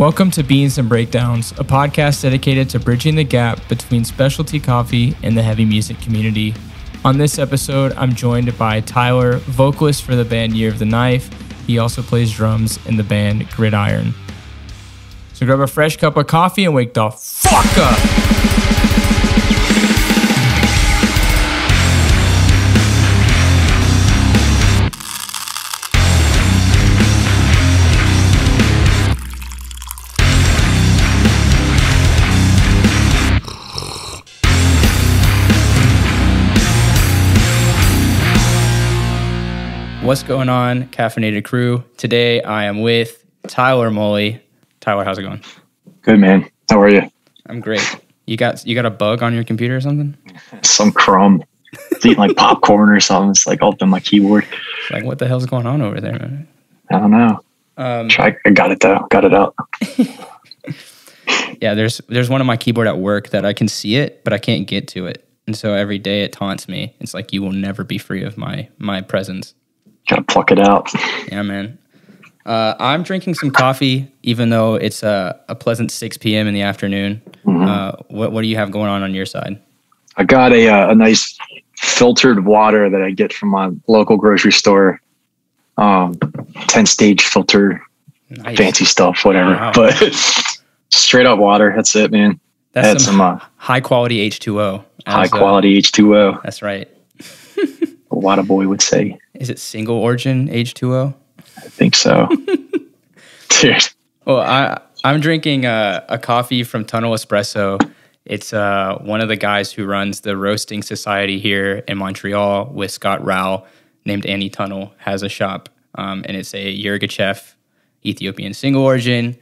Welcome to Beans and Breakdowns, a podcast dedicated to bridging the gap between specialty coffee and the heavy music community. On this episode, I'm joined by Tyler, vocalist for the band Year of the Knife. He also plays drums in the band Gridiron. So grab a fresh cup of coffee and wake the fuck up! What's going on, Caffeinated Crew? Today I am with Tyler Mully. Tyler, how's it going? Good, man. How are you? I'm great. You got a bug on your computer or something? Some crumb. It's eating like popcorn or something. It's like up on my keyboard. Like, what the hell's going on over there, man? I don't know. I got it though. Got it out. Yeah, there's one on my keyboard at work that I can see it, but I can't get to it. And so every day it taunts me. It's like, you will never be free of my presence. Gotta pluck it out. Yeah, man. I'm drinking some coffee, even though it's a pleasant 6 p.m. in the afternoon. Mm-hmm. What do you have going on your side? I got a nice filtered water that I get from my local grocery store. 10-stage filter, nice. Fancy stuff, whatever. Wow. But straight up water. That's it, man. That's some high quality H2O. High quality H2O. That's right. A Water boy would say. Is it single origin H2O? I think so. Dude. Well, I'm drinking a coffee from Tunnel Espresso. It's one of the guys who runs the roasting society here in Montreal with Scott Rao, named Annie Tunnel, has a shop. And it's a Yirgacheffe Ethiopian single origin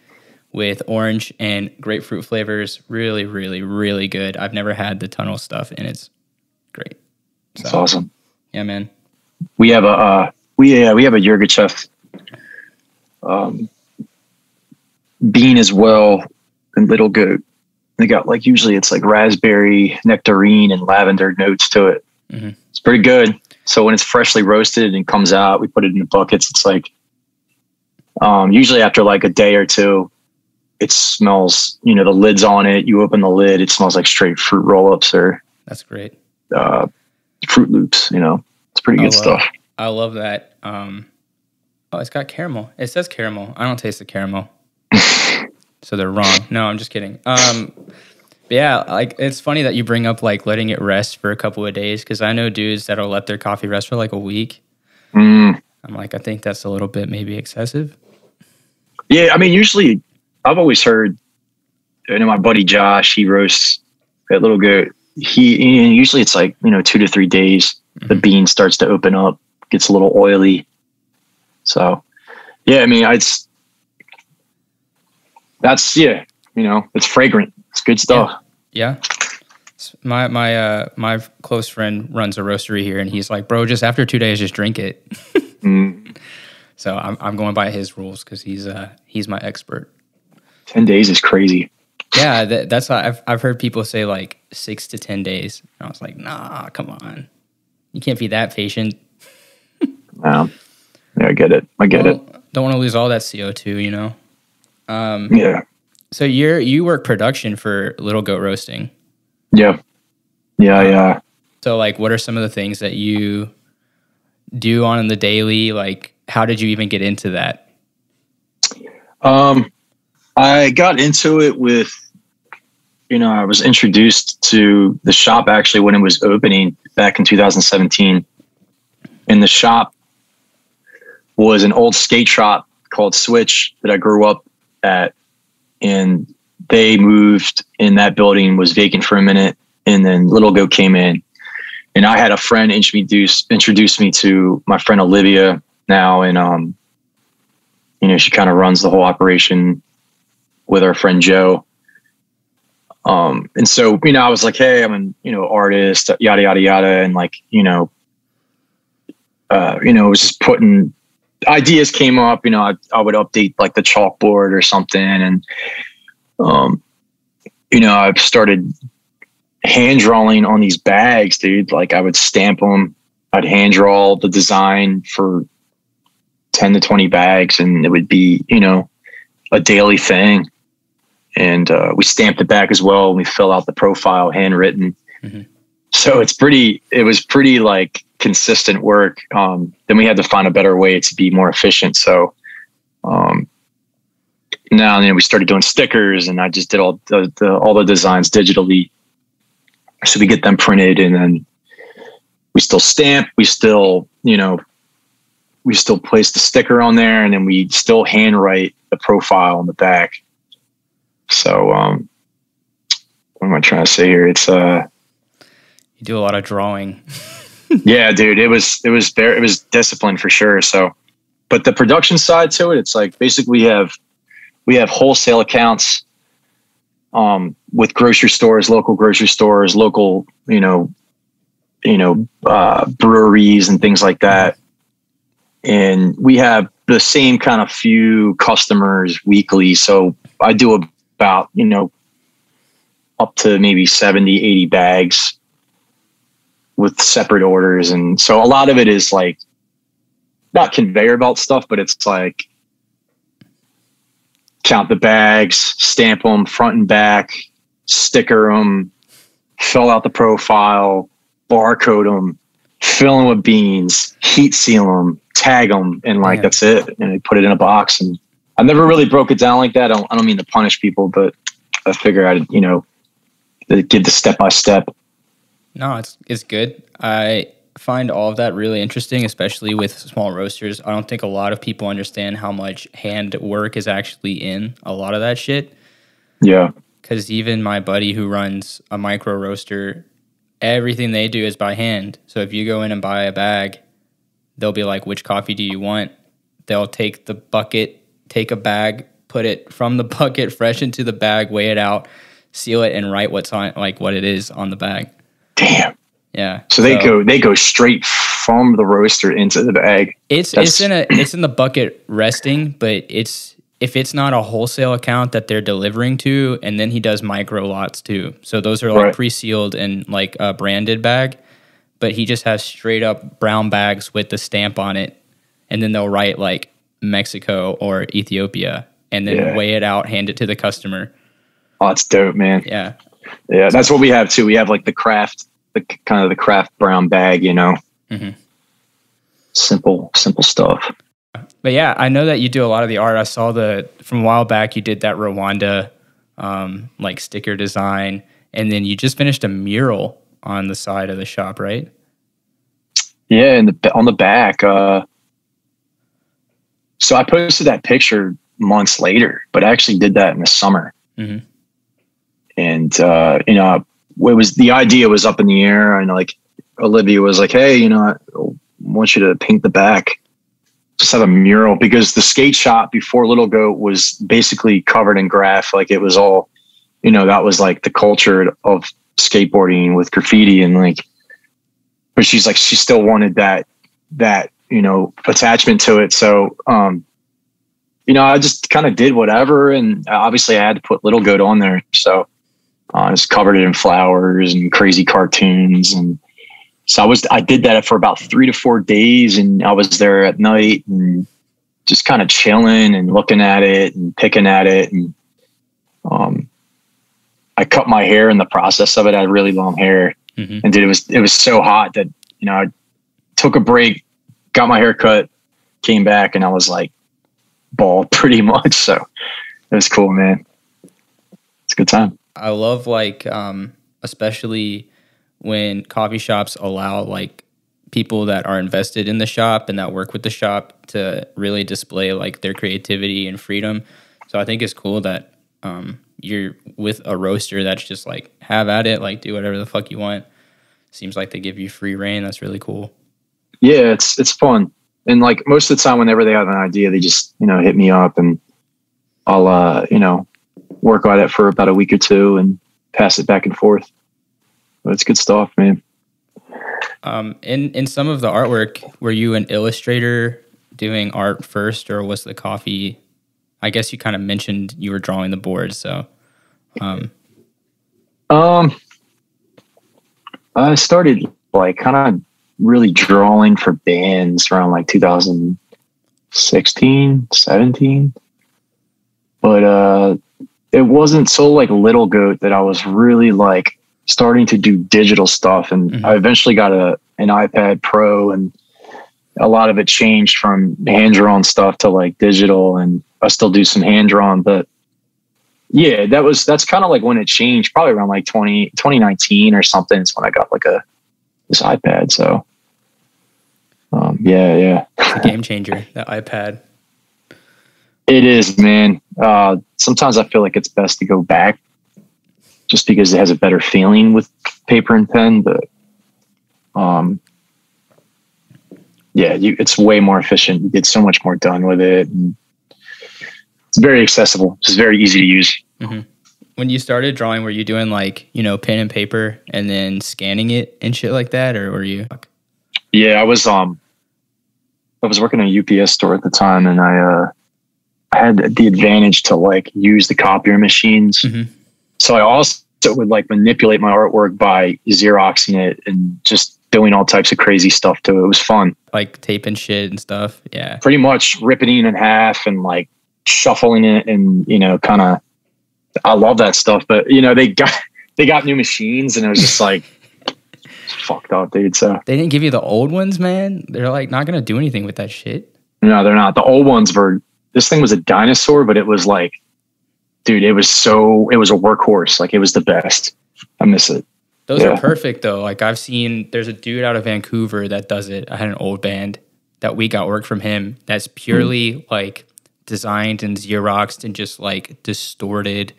with orange and grapefruit flavors. Really, really, really good. I've never had the Tunnel stuff, and it's great. So, that's awesome. Yeah, man. We have a Yirgacheffe bean as well, and Little Goat. They got usually it's like raspberry, nectarine, and lavender notes to it. Mm-hmm. It's pretty good. So when it's freshly roasted and comes out, we put it in the buckets. It's like usually after like a day or two, it smells. The lid's on it. You open the lid, it smells like straight fruit roll-ups or that's great. Fruit Loops. It's pretty good stuff. I love that. It's got caramel. It says caramel. I don't taste the caramel. So they're wrong. No, I'm just kidding. Yeah, it's funny that you bring up letting it rest for a couple of days, because I know dudes that'll let their coffee rest for a week. I'm I think that's a little bit maybe excessive. Yeah, usually I've always heard, my buddy Josh, he roasts at Little Goat. Usually it's 2 to 3 days. Mm-hmm. The bean starts to open up, gets a little oily. So, yeah, it's fragrant. It's good stuff. Yeah. My close friend runs a roastery here, and he's like, bro, just after 2 days, just drink it. So I'm going by his rules because he's my expert. 10 days is crazy. Yeah, that's I've heard people say 6 to 10 days. And I was like, nah, come on. You can't be that patient. Yeah, I get it. Don't want to lose all that CO2, Yeah. So you work production for Little Goat Roasting. Yeah. So what are some of the things that you do on the daily? How did you even get into that? I got into it with, I was introduced to the shop actually when it was opening back in 2017. And the shop was an old skate shop called Switch that I grew up at. And they moved, and that building was vacant for a minute. And then Little Goat came in. And I had a friend introduce me to my friend Olivia now. And, she kind of runs the whole operation with our friend Joe. And so, I was like, hey, I'm an, artist, yada, yada, yada. And it was just putting ideas came up, I would update the chalkboard or something. And, I started hand drawing on these bags, dude. I would stamp them. I'd hand draw the design for 10 to 20 bags, and it would be, a daily thing. And we stamped it back as well. And we fill out the profile handwritten. Mm-hmm. So it was pretty like consistent work. Then we had to find a better way to be more efficient. So now and then we started doing stickers, and I just did all the designs digitally. So we get them printed, and then we still stamp, we still place the sticker on there, and then we still handwrite the profile on the back. So, what am I trying to say here? It's, you do a lot of drawing. Yeah, dude, it was discipline for sure. So, but the production side to it, it's like, basically we have wholesale accounts, with grocery stores, local, breweries and things like that. And we have the same kind of few customers weekly. So I do about, up to maybe 70, 80 bags with separate orders. And so a lot of it is like not conveyor belt stuff, but it's like count the bags, stamp them front and back, sticker them, fill out the profile, barcode them, fill them with beans, heat seal them, tag them, and that's it. And they put it in a box. And I never really broke it down like that. I don't mean to punish people, but I figure I'd, give the step by step. No, it's good. I find all of that really interesting, especially with small roasters. I don't think a lot of people understand how much hand work is actually in a lot of that shit. Yeah. Because even my buddy who runs a micro roaster, everything they do is by hand. So if you go in and buy a bag, they'll be like, which coffee do you want? They'll take the bucket, take a bag, put it from the bucket fresh into the bag, weigh it out, seal it, and write what's on, like what it is on the bag. Damn. Yeah. So they go straight from the roaster into the bag. It's in the bucket resting, but if it's not a wholesale account that they're delivering to, and then he does micro lots too. So those are like pre-sealed and like a branded bag, but he just has straight up brown bags with the stamp on it, and then they'll write like Mexico or Ethiopia, and then weigh it out, hand it to the customer. Oh, that's dope, man. Yeah. Yeah, that's what we have too. We have like the craft brown bag, Mm-hmm. Simple stuff. But yeah, I know that you do a lot of the art. I saw from a while back, you did that Rwanda, like sticker design, and then you just finished a mural on the side of the shop, right? Yeah. And on the back. So I posted that picture months later, but I actually did that in the summer. Mm-hmm. And, the idea was up in the air, and like Olivia was like, hey, I want you to paint the back, just have a mural, because the skate shop before Little Goat was basically covered in graph. Like it was all, that was like the culture of skateboarding with graffiti, and like, but she's like, she still wanted that, attachment to it. So, I just kind of did whatever. And obviously I had to put Little Goat on there. So, I just covered it in flowers and crazy cartoons. And so I did that for about 3 to 4 days, and I was there at night and just kind of chilling and looking at it and picking at it. And, I cut my hair in the process of it. I had really long hair, mm-hmm. and it was so hot that, I took a break, got my hair cut, came back, and I was like bald pretty much. So it was cool, man. It's a good time. I love especially when coffee shops allow like people that are invested in the shop and that work with the shop to really display like their creativity and freedom. So I think it's cool that you're with a roaster that's just like, have at it, like do whatever the fuck you want. Seems like they give you free reign. That's really cool. Yeah, it's fun. And like most of the time, whenever they have an idea, they just, hit me up, and I'll, work on it for about a week or two and pass it back and forth. But it's good stuff, man. In some of the artwork, were you an illustrator doing art first, or was the coffee? I guess you kind of mentioned you were drawing the board, so. I started like kind of really drawing for bands around like 2016, 17. But it wasn't so like Little Goat that I was really like starting to do digital stuff. And I eventually got an iPad Pro, and a lot of it changed from hand drawn stuff to like digital, and I still do some hand drawn, but yeah, that's kind of like when it changed, probably around like 2019 or something. It's when I got like this iPad. So yeah. It's a game changer, that iPad. It is, man. Sometimes I feel like it's best to go back just because it has a better feeling with paper and pen, but yeah, it's way more efficient. You get so much more done with it. And it's very accessible. It's very easy to use. Mm-hmm. When you started drawing, were you doing like, pen and paper and then scanning it and shit like that? Or were you? Yeah, I was working at a UPS store at the time, and I had the advantage to like use the copier machines. So I also would like manipulate my artwork by Xeroxing it and just doing all types of crazy stuff to it. It was fun. Like taping shit and stuff. Yeah. Pretty much ripping it in half and like shuffling it, and kind of, I love that stuff. But they got new machines, and it was just like fucked up, dude. So they didn't give you the old ones, man. They're like not gonna do anything with that shit. No, they're not. The old ones were. This thing was a dinosaur, but it was like, dude, it was a workhorse. Like, it was the best. I miss it. Those are perfect though. Like, I've seen, there's a dude out of Vancouver that does it. I had an old band that we got work from him that's purely like designed and Xeroxed and just like distorted.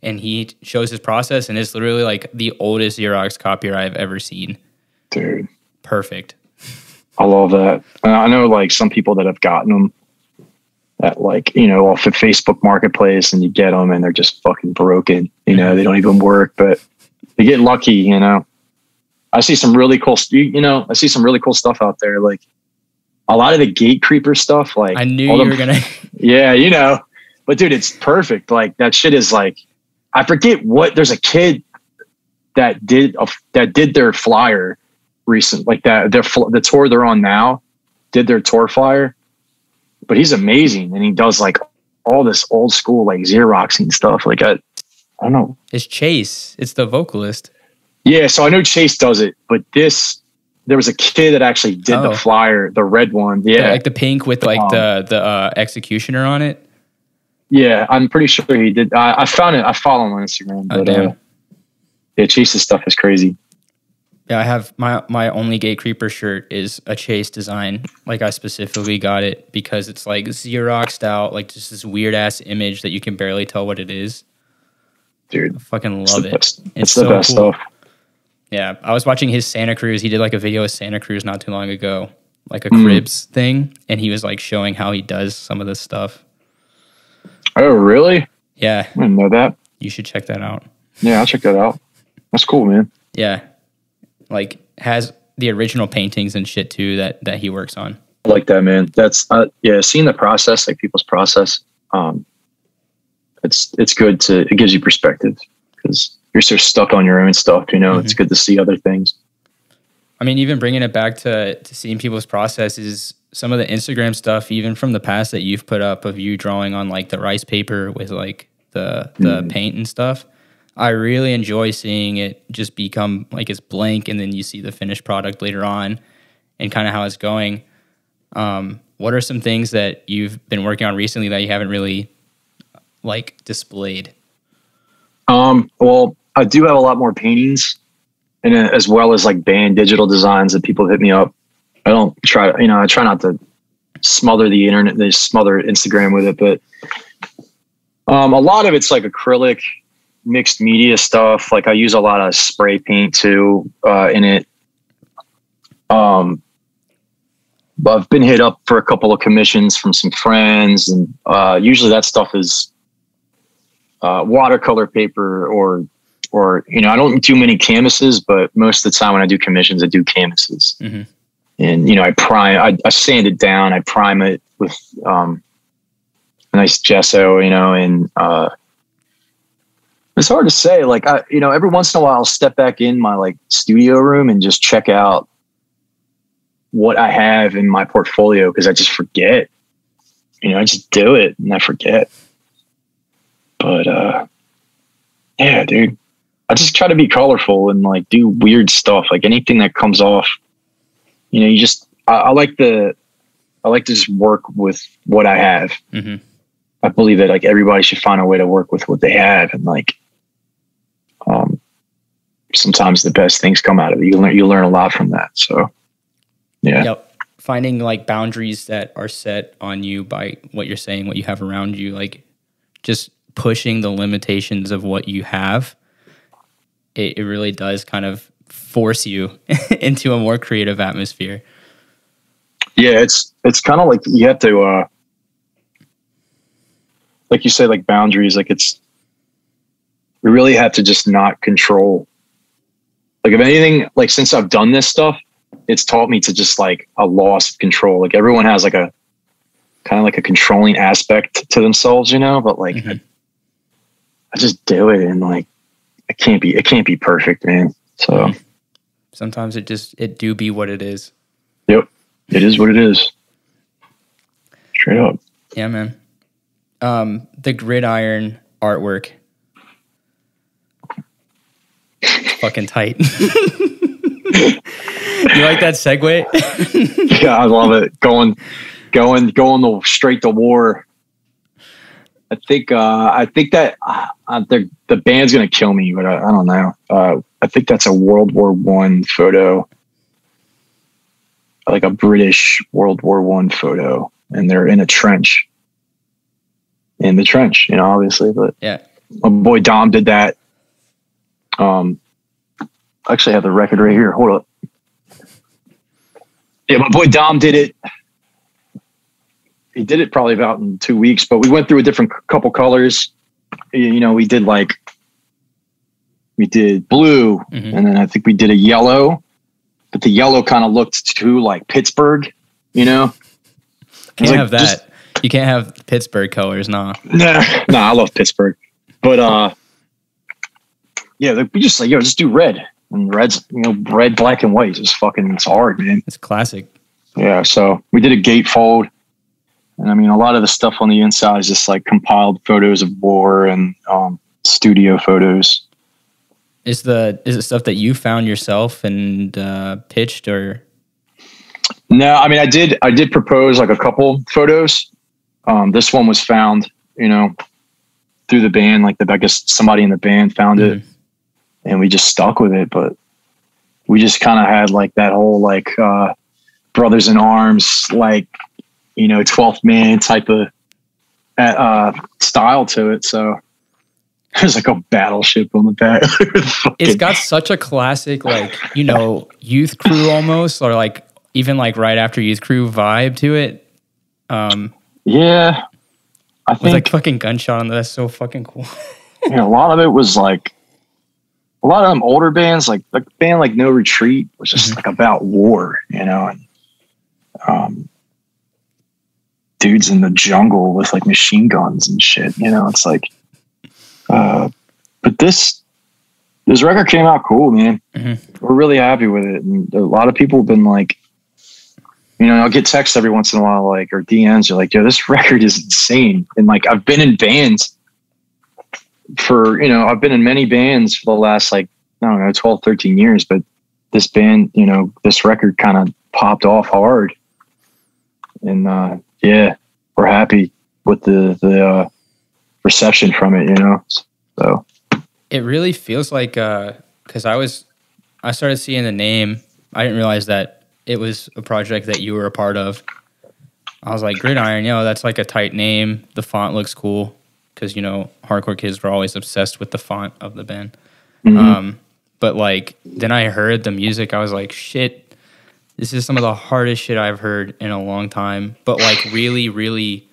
And he shows his process, and it's literally like the oldest Xerox copier I've ever seen. Dude. Perfect. I love that. And I know like some people that have gotten them at like, off of Facebook Marketplace, and you get them and they're just fucking broken. They don't even work, but they get lucky, I see some really cool, I see some really cool stuff out there. Like a lot of the gate creeper stuff. Like I knew you were going to. Yeah, but dude, it's perfect. Like that shit is like, I forget there's a kid that did their flyer recent, like that, the tour they're on now did their tour flyer, but he's amazing. And he does like all this old school, like Xeroxing stuff. Like I don't know. It's Chase. It's the vocalist. Yeah. So I know Chase does it, but there was a kid that actually did the flyer, the red one. Yeah. Like the pink with like the executioner on it. Yeah. I'm pretty sure he did. I found it. I follow him on Instagram. But, damn. Yeah. Chase's stuff is crazy. Yeah, I have my only Gate Creeper shirt is a Chase design. Like I specifically got it because it's like Xeroxed out, like just this weird ass image that you can barely tell what it is. Dude, I fucking love it. It's the best stuff. Yeah, I was watching his Santa Cruz. He did like a video of Santa Cruz not too long ago, like a Cribs thing, and he was like showing how he does some of this stuff. Oh, really? Yeah. I didn't know that. You should check that out. Yeah, I'll check that out. That's cool, man. Yeah. Like has the original paintings and shit too that he works on. I like that, man. That's seeing the process, like people's process. It's good it gives you perspective because you're so stuck on your own stuff, It's good to see other things. I mean, even bringing it back to seeing people's processes, some of the Instagram stuff, even from the past that you've put up of you drawing on like the rice paper with like the paint and stuff. I really enjoy seeing it just become like it's blank, and then you see the finished product later on and kind of how it's going. What are some things that you've been working on recently that you haven't really like displayed? Well, I do have a lot more paintings, and as well as like band digital designs that people hit me up. I try not to smother the internet, smother Instagram with it, but a lot of it's like acrylic, mixed media stuff. Like I use a lot of spray paint too in it. But I've been hit up for a couple of commissions from some friends, and usually that stuff is watercolor paper or I don't do many canvases, but most of the time when I do commissions, I do canvases. Mm-hmm. And I sand it down, I prime it with a nice gesso, and it's hard to say. Like every once in a while I'll step back in my like studio room and just check out what I have in my portfolio, because I just forget. I just do it and I forget. But yeah, dude, I just try to be colorful and like do weird stuff. Like anything that comes off, you know, you just, I like to just work with what I have. Mm-hmm. I believe that like everybody should find a way to work with what they have. And like, sometimes the best things come out of it. You learn a lot from that. So yeah. Yep. Finding like boundaries that are set on you by what you're saying, what you have around you, like just pushing the limitations of what you have. It really does kind of force you into a more creative atmosphere. Yeah. It's kind of like you have to, like you say, like boundaries, like we really have to just not control. Like if anything, like since I've done this stuff, it's taught me to just like a loss of control. Like everyone has like a kind of like a controlling aspect to themselves, you know, but like I just do it. And like, it can't be perfect, man. So sometimes it do be what it is. Yep. It is what it is. Straight up. Yeah, man. The Gridiron artwork. Fucking tight. You like that segue? Yeah, I love it. Going straight to war. I think that the band's gonna kill me, but I don't know. I think that's a World War I photo, like a British World War I photo, and they're in a trench. In the trench, you know, obviously, but yeah, my boy Dom did that. I actually have the record right here. Hold up. Yeah, my boy Dom did it. He did it probably about in 2 weeks, but we went through a different couple colors. You know, we did blue, and then I think we did a yellow, but the yellow kind of looked too like Pittsburgh, you know? Can't have that. You can't have Pittsburgh colors, nah. Nah, I love Pittsburgh. But yeah, we just like, just do red. And red's, you know, red, black, and white is fucking, it's hard, man. It's classic. Yeah, so we did a gatefold. And I mean, a lot of the stuff on the inside is just like compiled photos of war and studio photos. Is it stuff that you found yourself and pitched, or? No, I mean, I did propose like a couple photos. This one was found, you know, through the band. Like I guess somebody in the band found it, and we just stuck with it. But we just kind of had like that whole like brothers in arms, like, you know, 12th man type of style to it. So there's like a battleship on the back. It's got such a classic, like, you know, Youth Crew almost, or like even like right after Youth Crew vibe to it. Yeah, I think with like fucking gunshot on that. That's so fucking cool. Yeah, a lot of it was like a lot of them older bands, like the band like No Retreat was just like about war, you know, and dudes in the jungle with like machine guns and shit, you know. It's like, but this record came out cool, man. We're really happy with it, and a lot of people have been like, you know, I'll get texts every once in a while, like, or DMs are like, yo, this record is insane. And like, I've been in bands for, you know, I've been in many bands for the last, like, I don't know, 12, 13 years, but this band, you know, this record kind of popped off hard. And yeah, we're happy with the reception from it, you know? So it really feels like, cause I started seeing the name. I didn't realize that it was a project that you were a part of. I was like, Gridiron, you know, that's like a tight name. The font looks cool because, you know, hardcore kids were always obsessed with the font of the band. But like, then I heard the music. I was like, shit, this is some of the hardest shit I've heard in a long time. But like really, really,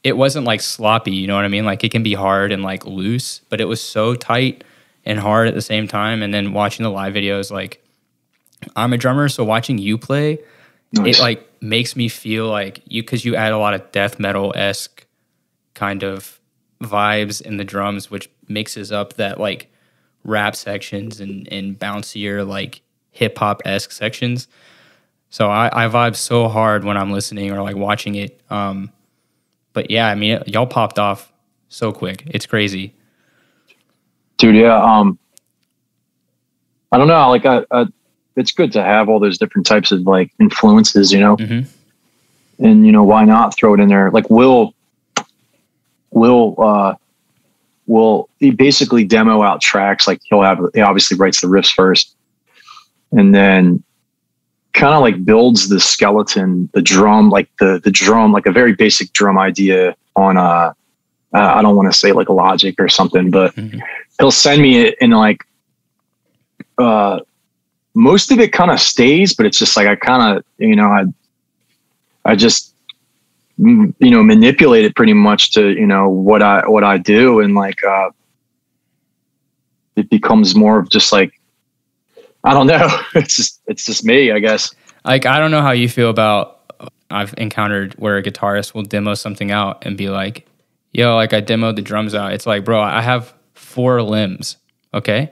it wasn't like sloppy, you know what I mean? Like it can be hard and like loose, but it was so tight and hard at the same time. And then watching the live videos, like, I'm a drummer, so watching you play, it like makes me feel like because you add a lot of death metal-esque kind of vibes in the drums, which mixes up that like rap sections and bouncier like hip hop-esque sections. So I vibe so hard when I'm listening or like watching it. But yeah, I mean, y'all popped off so quick. It's crazy. Dude, yeah. I don't know. Like, it's good to have all those different types of like influences, you know. Mm-hmm. And you know, why not throw it in there? Like, Will he basically demo out tracks. Like, he obviously writes the riffs first, and then kind of like builds the skeleton, the drum, like the drum, like a very basic drum idea on I don't want to say like Logic or something, but he'll send me it, and like most of it kind of stays, but it's just like I kind of, you know, I just, you know, manipulate it pretty much to, you know, what I do, and like it becomes more of just like, I don't know. It's just me, I guess. Like, I don't know how you feel about, I've encountered where a guitarist will demo something out and be like, yo, like I demoed the drums out. It's like, bro, I have 4 limbs, okay?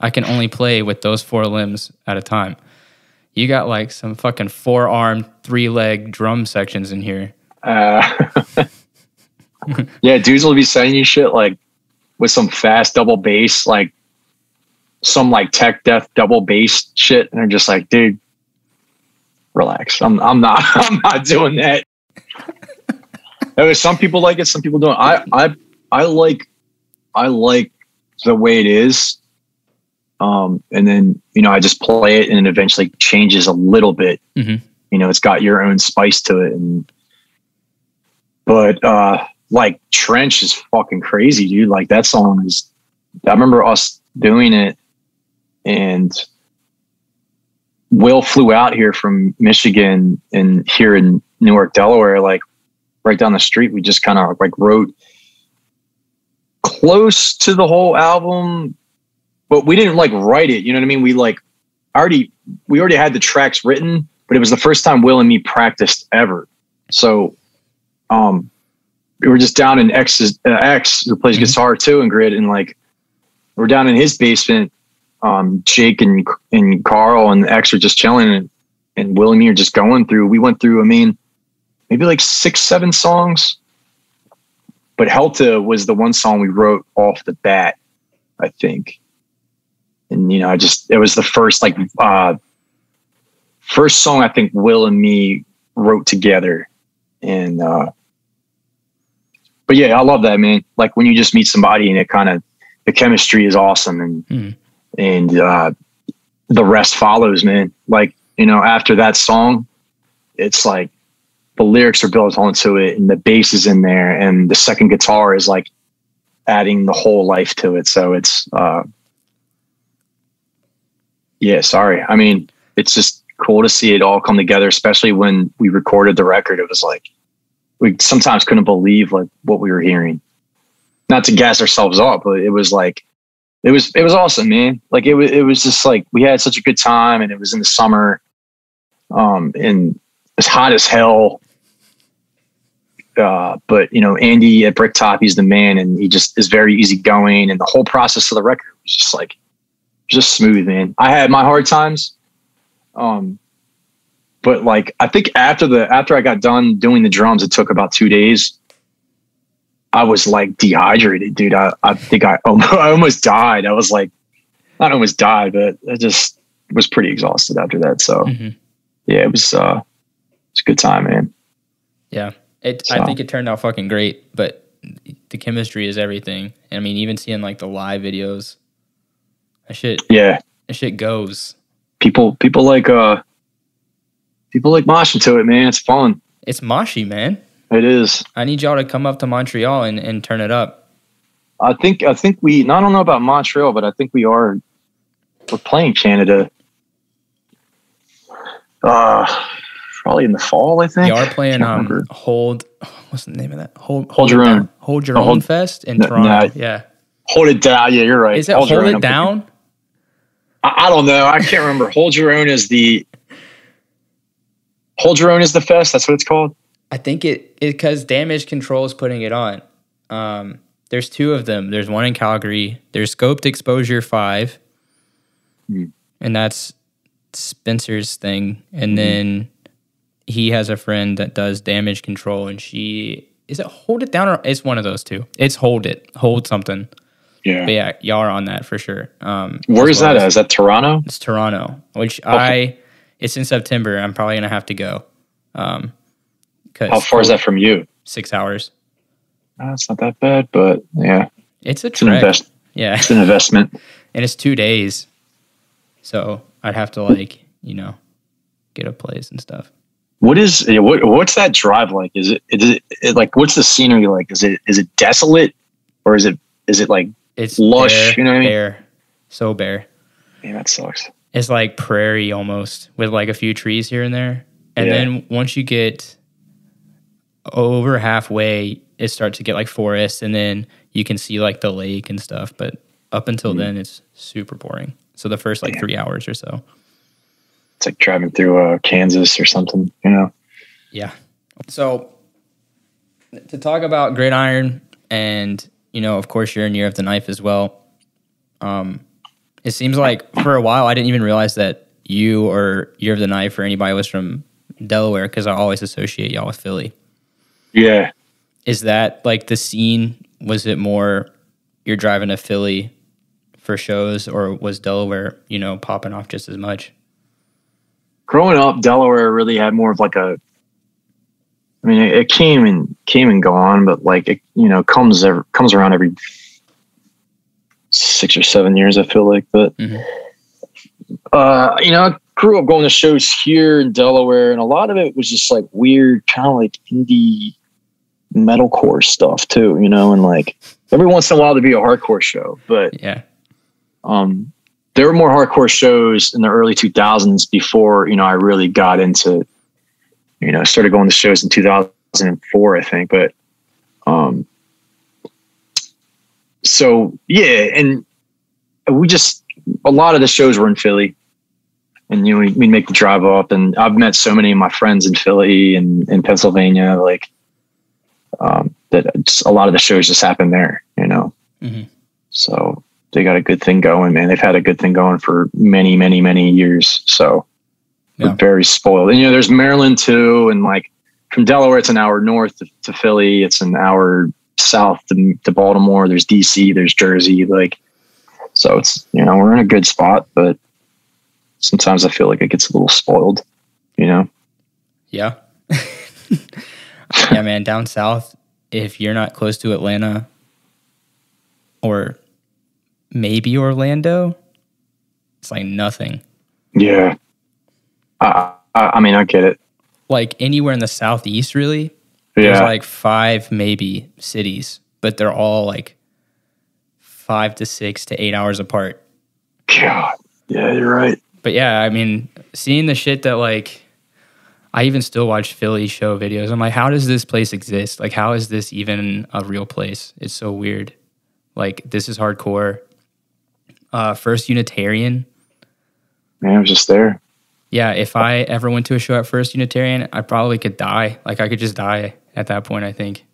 I can only play with those 4 limbs at a time. You got like some fucking 4-arm, 3-leg drum sections in here. Yeah, dudes will be sending you shit like with some fast double bass, like some like tech death double bass shit, and they're just like, dude, relax. I'm not doing that. Some people like it, some people don't. I like the way it is. And then, you know, I just play it and it eventually changes a little bit. Mm-hmm. You know, it's got your own spice to it. But like Trench is fucking crazy, dude. Like that song is, I remember us doing it, and Will flew out here from Michigan, and here in Newark, Delaware, like right down the street, we just kind of like wrote close to the whole album, but we didn't like write it. You know what I mean? We like we already had the tracks written, but it was the first time Will and me practiced ever. So, we were just down in X, who plays guitar too in Grid, and like we're down in his basement. Jake and Carl and X are just chilling, and Will and me are just going through. We went through, I mean, maybe like 6-7 songs, but Helta was the one song we wrote off the bat, I think. And, you know, it was the first first song I think Will and me wrote together. And, but yeah, I love that, man. Like when you just meet somebody and it kind of, the chemistry is awesome, and the rest follows, man. Like, you know, after that song, it's like the lyrics are built onto it, and the bass is in there, and the second guitar is like adding the whole life to it. So it's, yeah, sorry. I mean, it's just cool to see it all come together, especially when we recorded the record. It was like, we sometimes couldn't believe like what we were hearing. Not to gas ourselves up, but it was like, it was awesome, man. Like it was just like, we had such a good time, and it was in the summer, and it's hot as hell. But you know, Andy at Bricktop, he's the man, and he just is very easygoing, and the whole process of the record was just like, just smooth, man. I had my hard times. But like, I think after I got done doing the drums, it took about 2 days. I was like dehydrated, dude. I think I almost died. I was like, not almost died, but I just was pretty exhausted after that. So yeah, it's a good time, man. Yeah. I think it turned out fucking great, but the chemistry is everything. And I mean, even seeing like the live videos, that shit goes. People like moshing to it, man. It's fun. It's moshy, man. It is. I need y'all to come up to Montreal and turn it up. I think I don't know about Montreal, but I think we're playing Canada. Probably in the fall, I think. You are playing what's the name of that? Hold Your Own. Hold Your Own Fest in Toronto. Yeah. Hold It Down. Yeah, you're right. Is it Hold It Down? I don't know. I can't remember. Hold Your Own is the fest. That's what it's called. I think it because Damage Control is putting it on. There's 2 of them. There's one in Calgary. There's Scoped Exposure 5. And that's Spencer's thing. And then he has a friend that does Damage Control, and she is it Hold It Down or it's one of those two? It's Hold something. Yeah. But yeah, y'all are on that for sure. Where is that? Is that Toronto? It's Toronto, which it's in September. I'm probably going to have to go. How far is that from you? 6 hours. It's not that bad, but yeah. It's an investment. Yeah. It's an investment. And it's 2 days. So I'd have to like, get a place and stuff. What's that drive like? Is it like, what's the scenery like? Is it desolate or is it like it's lush? Bare, you know what I mean? Bare. So bare. Yeah, that sucks. It's like prairie almost with like a few trees here and there. And then once you get over halfway, it starts to get like forest and then you can see like the lake and stuff. But up until then, it's super boring. So the first like 3 hours or so. It's like driving through Kansas or something, Yeah. So to talk about Gridiron and, of course, you're in Year of the Knife as well. It seems like for a while, I didn't even realize that you or Year of the Knife or anybody was from Delaware because I always associate y'all with Philly. Yeah. Is that like the scene? Was it more you're driving to Philly for shows or was Delaware, popping off just as much? Growing up, Delaware really had more of like it came and gone, but like it, comes around every 6 or 7 years, I feel like. But I grew up going to shows here in Delaware, and a lot of it was just like weird, kind of like indie metalcore stuff too, and like every once in a while there'd be a hardcore show, but there were more hardcore shows in the early 2000s before, I really got into, started going to shows in 2004, I think. But, so yeah. And a lot of the shows were in Philly and, we'd make the drive up, and I've met so many of my friends in Philly and in Pennsylvania, like, that a lot of the shows just happen there, So they got a good thing going, man. They've had a good thing going for many, many, many years. So we're very spoiled. And, there's Maryland too. And like from Delaware, it's an hour north to Philly. It's an hour south to Baltimore. There's DC, there's Jersey. Like, so it's, we're in a good spot, but sometimes I feel like it gets a little spoiled, Yeah. Yeah, man. Down south, if you're not close to Atlanta or maybe Orlando, it's like nothing. Yeah. I get it. Like anywhere in the Southeast, really, there's like 5 maybe cities, but they're all like 5 to 6 to 8 hours apart. God. Yeah, you're right. But yeah, seeing the shit that like, I even still watch Philly show videos. I'm like, how does this place exist? Like, how is this even a real place? It's so weird. Like, this is hardcore. First Unitarian. Man, I was just there. Yeah, if I ever went to a show at First Unitarian, I probably could die. Like, I could just die at that point, I think.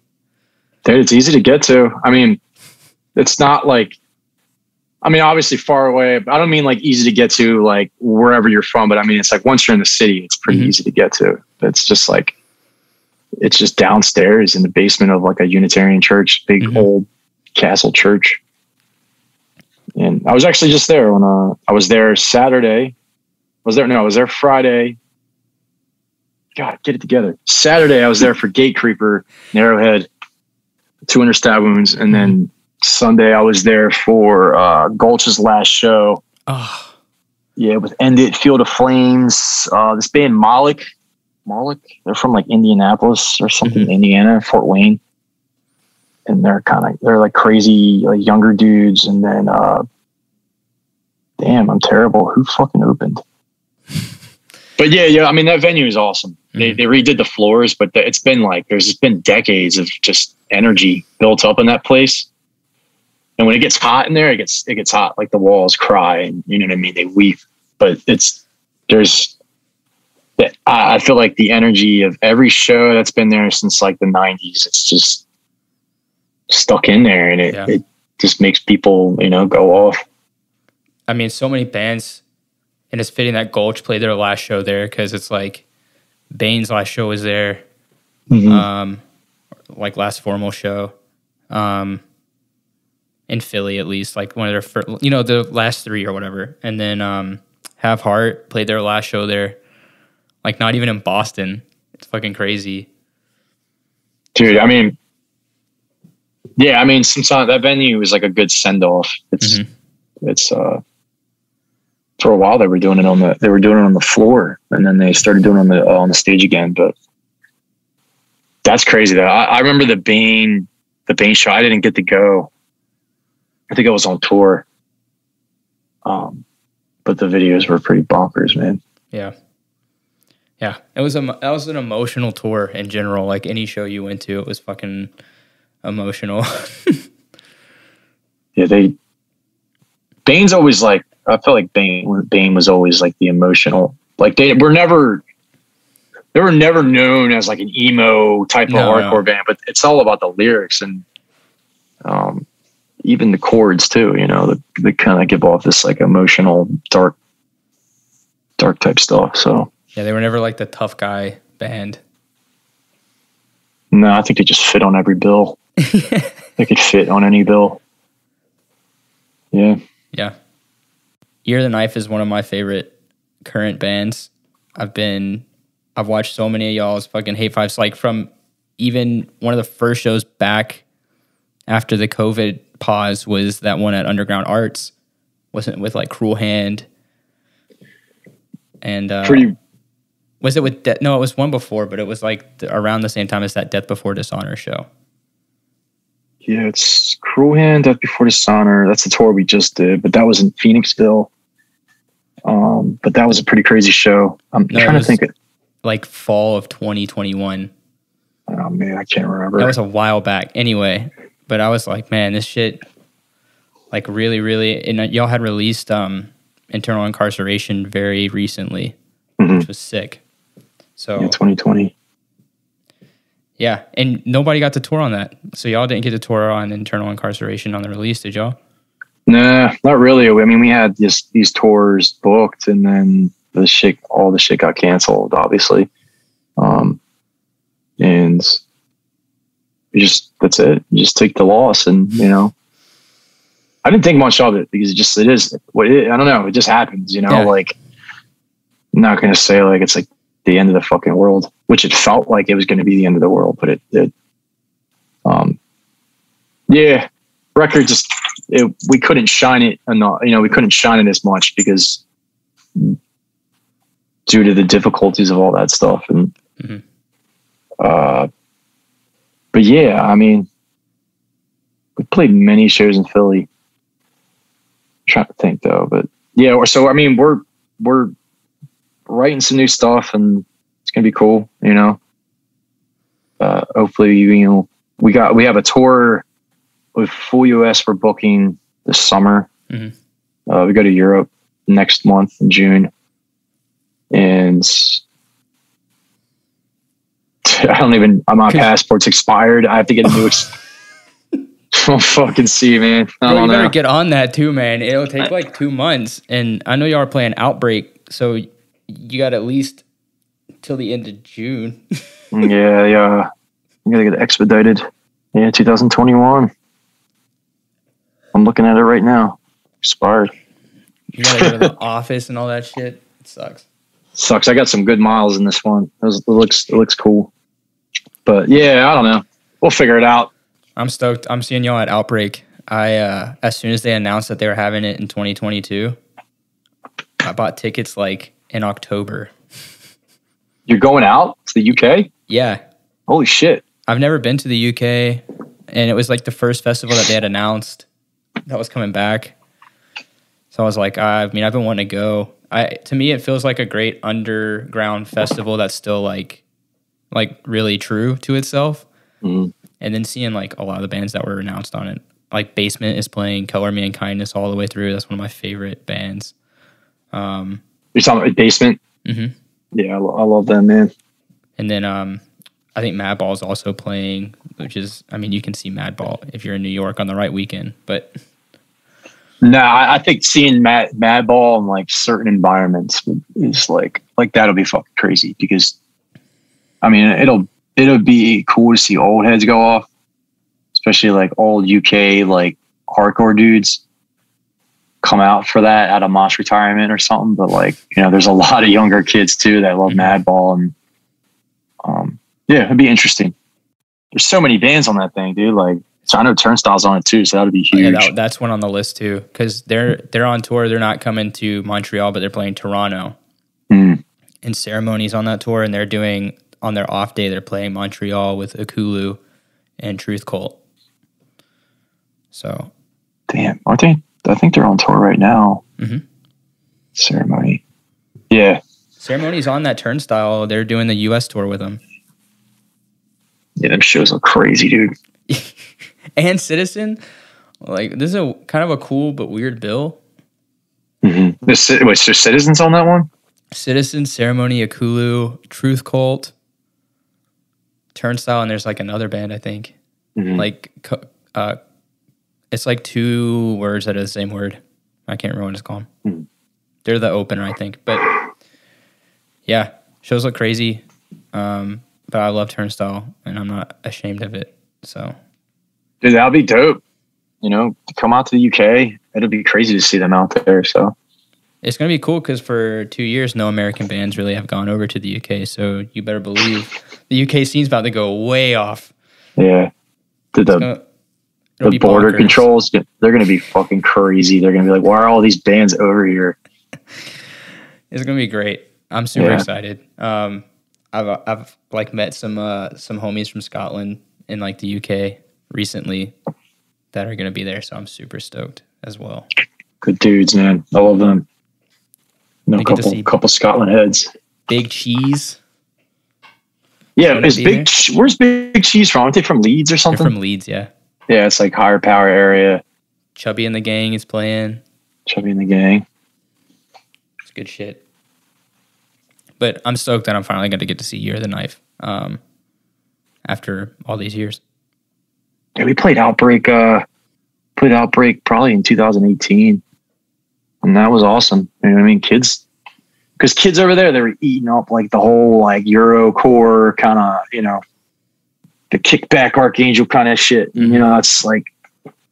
Dude, it's easy to get to. It's not like, obviously far away, but I don't mean like easy to get to like wherever you're from, but it's like once you're in the city, it's pretty easy to get to. It's just like, it's just downstairs in the basement of like a Unitarian church, big old castle church. And I was actually just there when I was there Saturday. I was there Friday. God, get it together. Saturday, I was there for Gate Creeper, Narrowhead, 200 stab wounds. And then Sunday, I was there for Gulch's last show. Oh. Yeah, with End It, Field of Flames. This band, Moloch. They're from like Indianapolis or something, Indiana, Fort Wayne. And they're like crazy, like younger dudes. And then, damn, I'm terrible. Who fucking opened? But yeah. That venue is awesome. They redid the floors, but it's been like, there's just been decades of just energy built up in that place. And when it gets hot in there, it gets hot. Like the walls cry and you know what I mean? They weep, but I feel like the energy of every show that's been there since like the 90s, it's just stuck in there, and it just makes people, go off. So many bands, and it's fitting that Gulch played their last show there because it's like Bane's last show was there. like last formal show, in Philly at least, like one of their first, the last 3 or whatever. And then Have Heart played their last show there, like not even in Boston. It's fucking crazy. Dude, I mean, sometimes that venue is like a good send off. It's for a while they were doing it on the floor, and then they started doing it on the stage again. But that's crazy though. I remember the Bane show. I didn't get to go. I think I was on tour. But the videos were pretty bonkers, man. Yeah. Yeah. That was an emotional tour in general. Like any show you went to, it was fucking emotional. Yeah, Bane's always like, I felt like Bane was always like the emotional, like they were never known as like an emo type of hardcore band, but it's all about the lyrics and even the chords too, they kind of give off this like emotional, dark type stuff. So yeah, they were never like the tough guy band. No, I think they just fit on every bill. They could fit on any bill. Yeah. Yeah. Year of the Knife is one of my favorite current bands. I've watched so many of y'all's fucking Hate Fives, like from even one of the first shows back after the COVID pause was that one at Underground Arts, wasn't with like Cruel Hand and was it with no, it was one before, but it was like around the same time as that Death Before Dishonor show. Yeah, it's Cruel Hand, Death Before Dishonor. That's the tour we just did, but that was in Phoenixville. But that was a pretty crazy show. I'm trying to think. Like fall of 2021. Oh man, I can't remember. That was a while back. Anyway, but I was like, man, this shit, like really, really. And y'all had released Internal Incarceration very recently, which was sick. So yeah, 2020. Yeah, and nobody got to tour on that. So y'all didn't get to tour on Internal Incarceration on the release, did y'all? Nah, not really. I mean, we had these tours booked, and then all the shit got canceled, obviously. And that's it. You just take the loss, and I didn't think much of it because I don't know. It just happens, Yeah. Like, I'm not going to say like it's like the end of the fucking world, which it felt like it was going to be the end of the world, but yeah, record just, we couldn't shine it enough. We couldn't shine it as much because due to the difficulties of all that stuff. And, but yeah, I mean, we played many shows in Philly. I'm trying to think though, but yeah. So, I mean, we're writing some new stuff and it's going to be cool. Hopefully, we have a tour with full US for booking this summer. We go to Europe next month in June. And my passport's expired. I have to get a new I'll fucking see, man. Bro, you better get on that too, man. It'll take like 2 months. And I know y'all are playing Outbreak, so you got at least till the end of June. Yeah. I'm gonna get it expedited. Yeah, 2021. I'm looking at it right now. Expired. You gotta go to the office and all that shit. It sucks. I got some good miles in this one. It looks cool. But yeah, I don't know. We'll figure it out. I'm stoked. I'm seeing y'all at Outbreak. As soon as they announced that they were having it in 2022, I bought tickets like in October. You're going out to the UK? Yeah. Holy shit. I've never been to the UK, and it was like the first festival that they had announced that was coming back. So I was like, I've been wanting to go. To me, it feels like a great underground festival that's still like really true to itself. And then seeing like a lot of the bands that were announced on it, like Basement is playing Color Me and Kindness all the way through. That's one of my favorite bands. You're talking about Basement? Yeah, I love them, man. And then I think Madball is also playing, which is, you can see Madball if you're in New York on the right weekend, but... No, I think seeing Madball in like certain environments is like that'll be fucking crazy because, it'll it'll be cool to see old heads go off, especially like old UK like hardcore dudes come out for that out of Mosh retirement or something. But like, you know, there's a lot of younger kids too that love Madball, and yeah, it'd be interesting. There's so many bands on that thing, dude. Like, so I know Turnstile's on it too, so that'd be huge. Yeah, that's one on the list too, because they're on tour. They're not coming to Montreal, but they're playing Toronto. And Ceremony's on that tour, and they're doing, on their off day, they're playing Montreal with Akulu and Truth Cult. So, damn, aren't they? I think they're on tour right now. Ceremony, yeah. Ceremony's on that Turnstile. They're doing the U.S. tour with them. Yeah, them shows look crazy, dude. And Citizen, like, this is a kind of a cool but weird bill. Wait, so Citizen's on that one? Citizen, Ceremony, Akulu, Truth Cult, Turnstile, and there's like another band, I think. Like, it's like two words that are the same word. I can't remember what it's called. They're the opener, I think. But yeah, shows look crazy. But I love Turnstile, and I'm not ashamed of it. So, dude, that'll be dope. You know, to come out to the UK, it'll be crazy to see them out there. So it's gonna be cool because for 2 years, no American bands really have gone over to the UK. So you better believe the UK scene's about to go way off. Yeah, the border controls, they're gonna be fucking crazy. They're gonna be like, why are all these bands over here? It's gonna be great. I'm super excited. I've like met some homies from Scotland in like the UK recently that are gonna be there, so I'm super stoked as well. Good dudes, man. I love them. No, couple Scotland heads. Big Cheese. Yeah, where's Big Cheese from? Aren't they from Leeds or something? They're from Leeds, yeah. Yeah, it's like higher power area. Chubby and the Gang is playing. Chubby and the Gang. It's good shit. But I'm stoked that I'm finally going to get to see Year of the Knife after all these years. Yeah, we played Outbreak probably in 2018. And that was awesome. You know what I mean? Kids over there, they were eating up like the whole like Eurocore kind of, you know, the Kickback Archangel kind of shit. You know, that's like,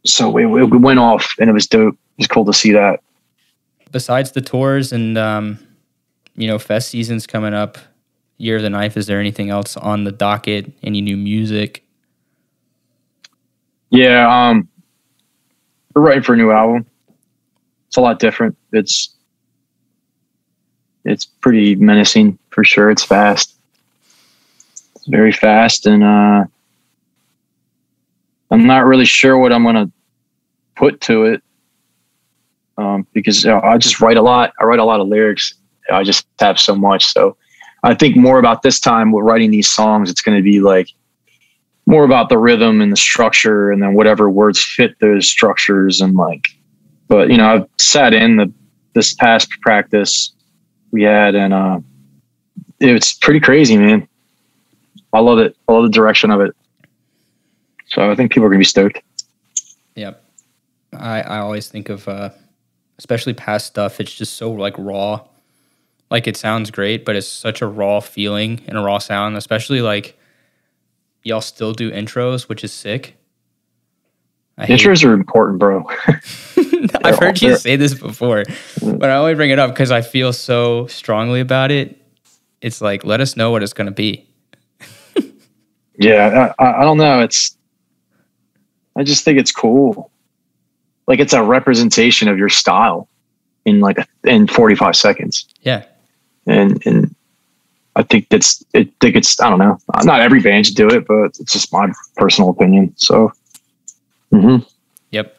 so we went off and it was dope. It was cool to see that. Besides the tours and, you know, fest season's coming up, Year of the Knife, is there anything else on the docket? Any new music? Yeah, we're writing for a new album. It's a lot different. It's pretty menacing for sure. It's fast. It's very fast, and I'm not really sure what I'm gonna put to it because I just write a lot. I write a lot of lyrics. I just have so much. So I think more about this time with writing these songs, it's going to be like more about the rhythm and the structure, and then whatever words fit those structures. And like, but you know, I've sat in this past practice we had, and it's pretty crazy, man. I love it. I love the direction of it. So I think people are going to be stoked. Yep. I always think of, especially past stuff, it's just so like raw. Like, it sounds great, but it's such a raw feeling and a raw sound, especially like y'all still do intros, which is sick. Intros are important, bro. I've heard you say this before, but I only bring it up because I feel so strongly about it. It's like, let us know what it's going to be. Yeah, I don't know. I just think it's cool. Like, it's a representation of your style in 45 seconds. Yeah. And I think it's, I don't know. Not every band should do it, but it's just my personal opinion. So, Yep.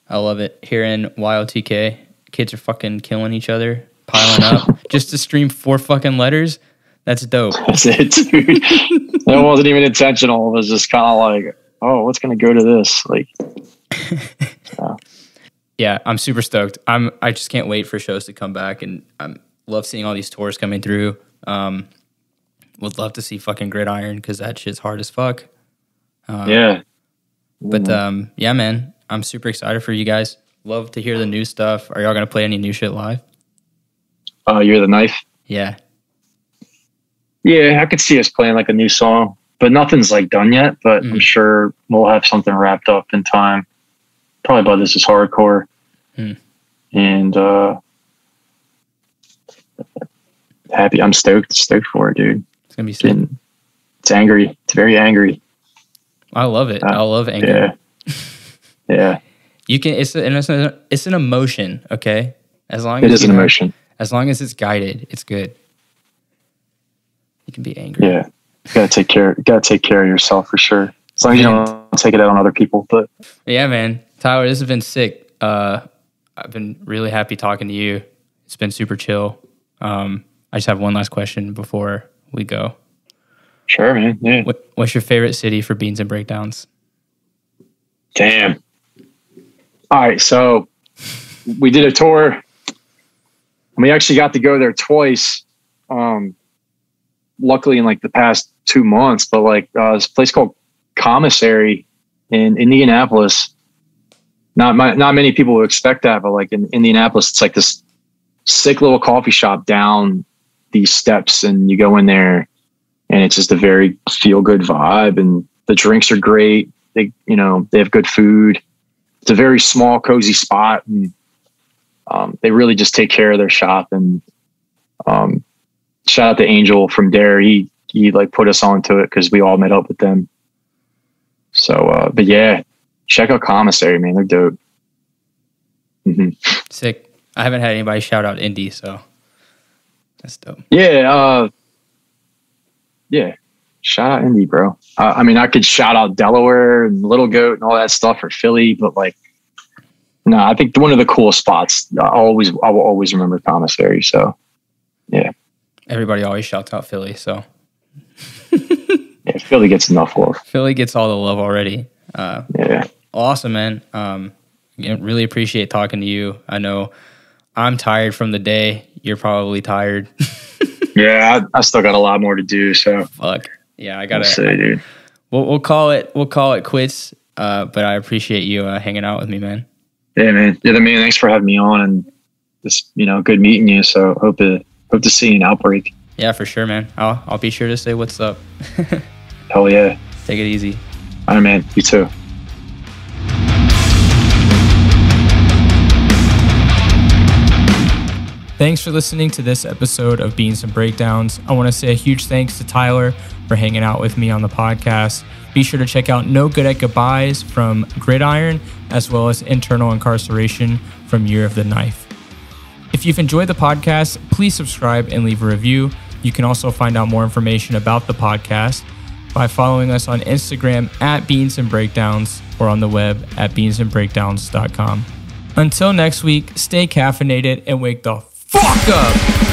I love it. Here in Y.O.T.K, kids are fucking killing each other, piling up just to stream 4 fucking letters. That's dope. That's it, dude. That wasn't even intentional. It was just kind of like, oh, what's going to go to this? Like, yeah, I'm super stoked. I just can't wait for shows to come back, and I love seeing all these tours coming through. Would love to see fucking Gridiron because that shit's hard as fuck. Yeah. But yeah, man, I'm super excited for you guys. Love to hear the new stuff. Are y'all gonna play any new shit live? You're the Knife. Yeah. Yeah, I could see us playing like a new song but nothing's like done yet, but I'm sure we'll have something wrapped up in time. Probably by This Is Hardcore. And happy. I'm stoked for it, dude. It's gonna be sick. It's angry. It's very angry. I love it. I love anger. Yeah. You can. It's an emotion. Okay. As long as it is an emotion. As long as it's guided, it's good. You can be angry. Yeah. You gotta take care of yourself for sure. As long as you don't take it out on other people. But yeah, man. Tyler, this has been sick. I've been really happy talking to you. It's been super chill. I just have one last question before we go. Sure, man. Yeah. What's your favorite city for Beans and Breakdowns? Damn. All right, so we did a tour. And we actually got to go there twice. Luckily in like the past 2 months, but like this place called Commissary in Indianapolis. Not many people would expect that, but like in Indianapolis, it's like this sick little coffee shop down these steps, and you go in there and it's just a very feel good vibe, and the drinks are great. They have good food. It's a very small, cozy spot, and they really just take care of their shop. And shout out to Angel from Dare. He like put us onto it because we all met up with them. So, but yeah, check out Commissary, man. They're dope. Sick. I haven't had anybody shout out Indy, so that's dope. Yeah. Yeah. Shout out Indy, bro. I mean, I could shout out Delaware and Little Goat and all that stuff for Philly, but like, no, I think one of the coolest spots. I will always remember Commissary. So, yeah. Everybody always shouts out Philly, so. Yeah, Philly gets enough love. Philly gets all the love already. Yeah. Awesome, man. Really appreciate talking to you. I know I'm tired from the day. You're probably tired. Yeah, I still got a lot more to do. So fuck. Yeah, I gotta say, dude. We'll call it quits. But I appreciate you hanging out with me, man. Yeah, man. You're the man. Thanks for having me on, and just good meeting you. So hope to see you in Outbreak. Yeah, for sure, man. I'll be sure to say what's up. Hell yeah. Take it easy. All right, man. You too. Thanks for listening to this episode of Beans and Breakdowns. I want to say a huge thanks to Tyler for hanging out with me on the podcast. Be sure to check out No Good at Goodbyes from Gridiron, as well as Internal Incarceration from Year of the Knife. If you've enjoyed the podcast, please subscribe and leave a review. You can also find out more information about the podcast by following us on Instagram at Beans and Breakdowns or on the web at beansandbreakdowns.com. Until next week, stay caffeinated and wake the fuck up!